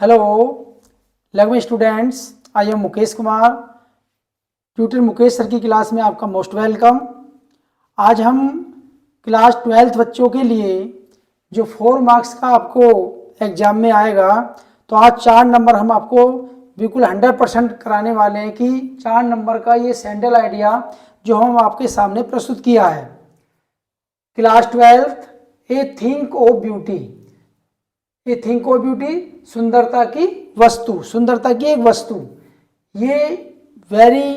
Hello लगभग students, I am Mukesh Kumar, tutor Mukesh sir की class में आपका मोस्ट वेलकम। आज हम क्लास 12th बच्चों के लिए जो 4 मार्क्स का आपको एग्ज़ाम में आएगा, तो आज 4 नंबर हम आपको बिल्कुल 100% कराने वाले हैं कि 4 नंबर का ये सेंट्रल आइडिया जो हम आपके सामने प्रस्तुत किया है। Class 12th A think of beauty, ये थिंक ऑफ ब्यूटी सुंदरता की वस्तु, सुंदरता की एक वस्तु, ये very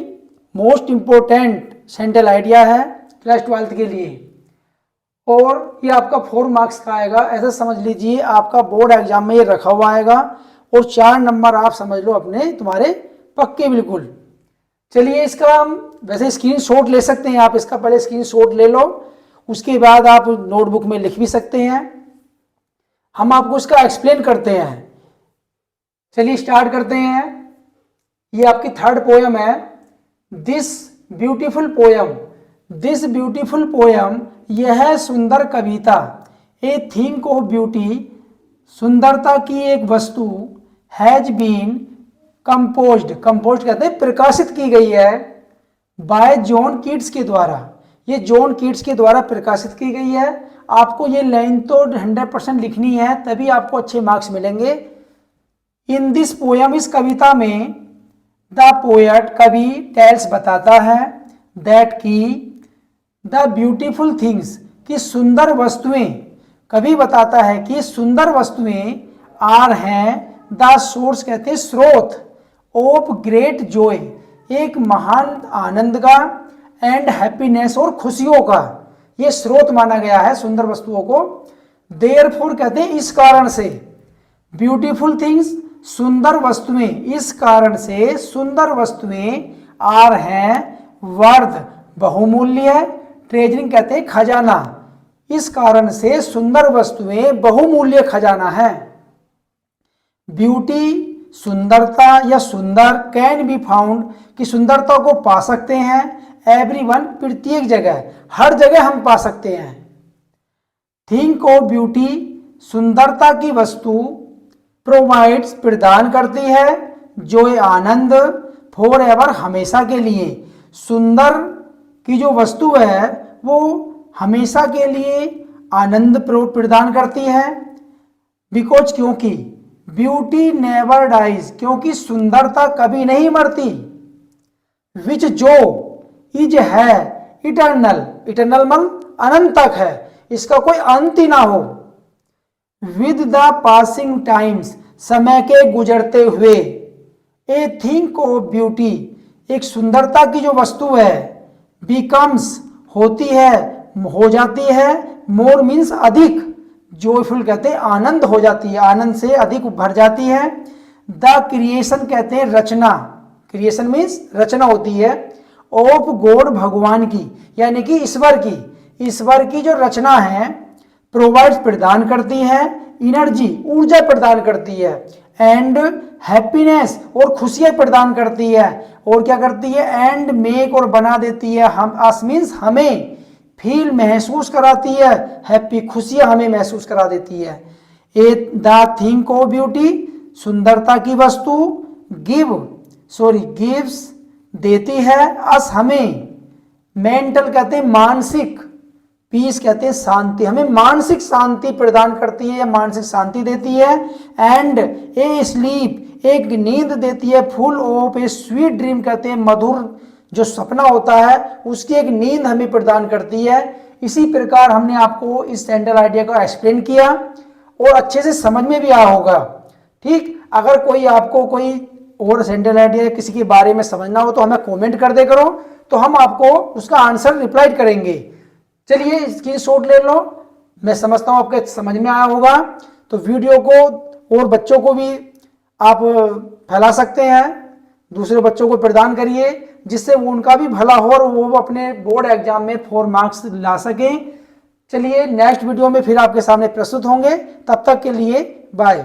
most important central idea है क्लास 12th के लिए। और ये आपका 4 मार्क्स का आएगा, ऐसा समझ लीजिए आपका बोर्ड एग्जाम में ये रखा हुआ आएगा और 4 नंबर आप समझ लो अपने तुम्हारे पक्के बिल्कुल। चलिए इसका हम वैसे स्क्रीनशॉट ले सकते हैं, आप इसका पहले स्क्रीनशॉट ले लो, उसके बाद आप नोटबुक में लिख भी सकते हैं। हम आपको इसका एक्सप्लेन करते हैं। चलिए स्टार्ट करते हैं। ये आपकी 3rd पोयम है, this beautiful poem. This beautiful poem, यह सुंदर कविता, ए थिंक ऑफ ब्यूटी, सुंदरता की एक वस्तु, हैज बीन कंपोज्ड, कंपोज्ड कहते हैं प्रकाशित की गई है, बाय जॉन कीट्स के द्वारा। ये जॉन कीट्स के द्वारा प्रकाशित की गई है। आपको ये लाइन तो 100% लिखनी है, तभी आपको अच्छे मार्क्स मिलेंगे। इन दिस पोयम, इस कविता में, द पोएट कवि टेल्स बताता है, दैट की द ब्यूटीफुल थिंग्स, कि सुंदर वस्तुएं, कवि बताता है कि सुंदर वस्तुएं आर हैं, द सोर्स कहते हैं स्रोत, ऑफ ग्रेट जॉय, एक महान आनंद का, एंड हैप्पीनेस और खुशियों का ये स्रोत माना गया है सुंदर वस्तुओं को। देयरफॉर कहते हैं इस कारण से, ब्यूटीफुल थिंग्स सुंदर वस्तुएं, इस कारण से सुंदर वस्तुएं आर हैं, वर्थ बहुमूल्य, ट्रेजरिंग कहते हैं खजाना, इस कारण से सुंदर वस्तुएं बहुमूल्य खजाना है। ब्यूटी सुंदरता या सुंदर, कैन बी फाउंड, कि सुंदरता को पा सकते हैं, एवरीवन प्रत्येक जगह, हर जगह हम पा सकते हैं। थिंक ऑफ ब्यूटी, सुंदरता की वस्तु, प्रोवाइड्स प्रदान करती है, जो आनंद, फॉर एवर हमेशा के लिए, सुंदर की जो वस्तु है वो हमेशा के लिए आनंद प्रदान करती है। बिकॉज क्योंकि, ब्यूटी नेवर डाइज, क्योंकि सुंदरता कभी नहीं मरती, विच जो इज है इटर्नल, इटर्नल मतलब अनंत तक है, इसका कोई अंत ही ना हो। विद द पासिंग टाइम्स, समय के गुजरते हुए, ए थिंक ऑफ ब्यूटी, एक सुंदरता की जो वस्तु है, बिकम्स होती है, हो जाती है, मोर मीन्स अधिक, जॉयफुल कहते हैं आनंद हो जाती है, आनंद से अधिक भर जाती है। द क्रिएशन कहते हैं रचना, क्रिएशन मीन्स रचना होती है, ऑफ गॉड भगवान की, यानी कि ईश्वर की, ईश्वर की जो रचना है, प्रोवाइड्स प्रदान करती है, एनर्जी ऊर्जा प्रदान करती है, एंड हैप्पीनेस और खुशियां प्रदान करती है, और क्या करती है, एंड मेक और बना देती है, हम अस मीन्स हमें, फील महसूस कराती है, हैप्पी खुशियां हमें महसूस करा देती है। ए द थिंक ऑफ ब्यूटी, सुंदरता की वस्तु, गिव्स देती है, अस हमें, मेंटल कहते हैं मानसिक, पीस कहते हैं शांति, हमें मानसिक शांति प्रदान करती है या मानसिक शांति देती है, एंड ए स्लीप, एक नींद देती है, full of A sweet dream कहते हैं मधुर जो सपना होता है उसकी एक नींद हमें प्रदान करती है। इसी प्रकार हमने आपको इस सेंट्रल आइडिया को एक्सप्लेन किया और अच्छे से समझ में भी आया होगा। ठीक, अगर कोई आपको कोई और सेंट्रल आइडिया किसी के बारे में समझना हो तो हमें कमेंट कर दे करो, तो हम आपको उसका आंसर रिप्लाई करेंगे। चलिए स्क्रीनशॉट ले लो, मैं समझता हूँ आपके समझ में आया होगा। तो वीडियो को और बच्चों को भी आप फैला सकते हैं, दूसरे बच्चों को प्रदान करिए, जिससे वो उनका भी भला हो और वो अपने बोर्ड एग्जाम में 4 मार्क्स ला सकें। चलिए नेक्स्ट वीडियो में फिर आपके सामने प्रस्तुत होंगे, तब तक के लिए बाय।